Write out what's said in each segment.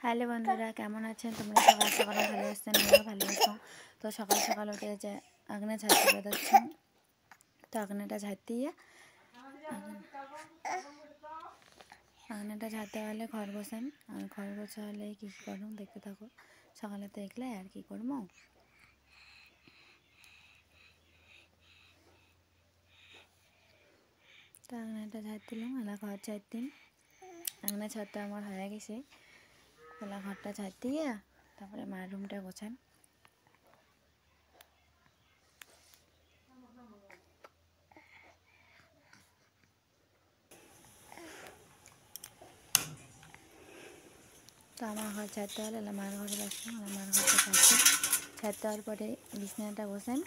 Hello বন্ধুরা, কেমন আছেন? তোমরা সকাল সকাল ভালো আছেন? আমিও ভালো আছো। তো সকাল সকাল উঠে যে আগুনে ঝাড়তে বেরোচ্ছি। তো আগুনেটা ঝাড়তে গিয়ে আগুনেটা ঝাড়তে হলে ঘর গোছান, আর ঘর গোছা হলে কী কী করুন দেখতে থাকো। সকালে তো দেখলে আর কি করবো। তো আগুনেটা ঝাড়তিলাম, এলা ঘর ঝাড়তিন। আগুনে ছাড়তে আমার হয়ে গেছে। খোলা ঘরটা ঝাড়তে গিয়ে তারপরে মার রুমটা গোছান। তো আমার ঘর ছাড়তে হলে মার ঘরে বসলাম, আমার ঘরটা ছাড়তে হওয়ার পরে বিছানাটা গোছান।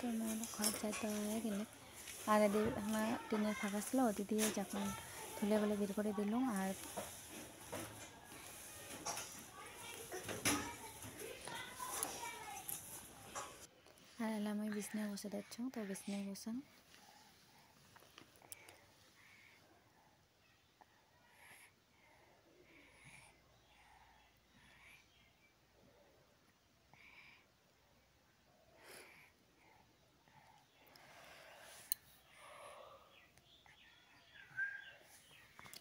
তো আমার ঘর ছাড়তে হয়ে গেলে আর এদের আমার টিনের ফাঁকা ছিল, ওটি দিয়ে যখন ধুলে বলে বের করে দিলাম। আর এলাম আমি বিছনায় বসে যাচ্ছ। তো বিছনায় বসান।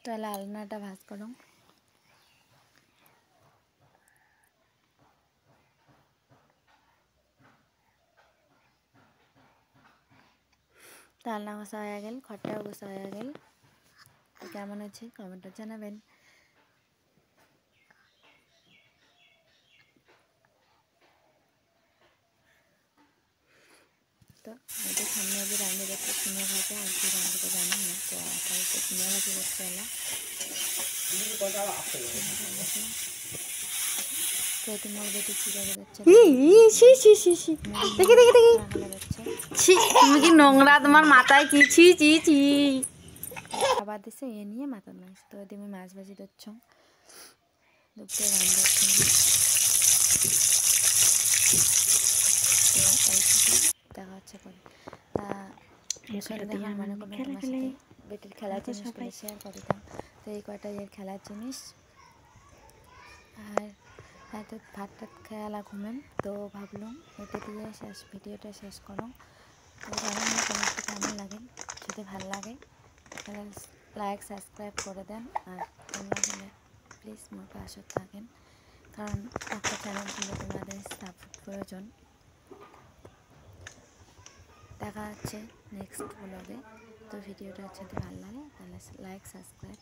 তো এলা আলনাটা ভাজ করুন। তো আলনা ঘষা হয়ে গেল, ঘরটাও ঘষা হয়ে গেল। কেমন আছে কমেন্টে জানাবেন। তো ওদের সামনে ওদের রান্না করতে সিনে ভাজা, আর কি রান্নাটা জানি না। তো আপাতত সিনে ভাজি করতে এলা। তো তোমার বেটি কি করে যাচ্ছে? তুমি কি নোংরা, তোমার মাথায় কি ছি ছি ছি। খাবার দিছে এ নিয়ে মাথা নাইছে। তো তুমি মাছ ভাজি দিচ্ছ, দুপুরে রান্না দেখা হচ্ছে করে। তা সন্ধ্যে এখন মনে করুন তোমার সাথে বেটির খেলার জিনিসগুলো শেয়ার করতাম। তো এই কয়টা এর খেলার জিনিস। আর এত ভাত টাত খেয়ালা ঘুমেন। তো ভাবলাম এটা দিয়ে ভিডিওটা শেষ করো। তো জানি না তোমার কেমন লাগে। যদি ভালো লাগে তাহলে লাইক সাবস্ক্রাইব করে দেন। আর তোমরা হলে প্লিজ মোর পাশে থাকেন, কারণ একটা চ্যানেল খুলে তোমাদের সাপোর্ট প্রয়োজন। দেখা হচ্ছে নেক্সট ব্লগে। তো ভিডিওটা যদি ভালো লাগে তাহলে লাইক সাবস্ক্রাইব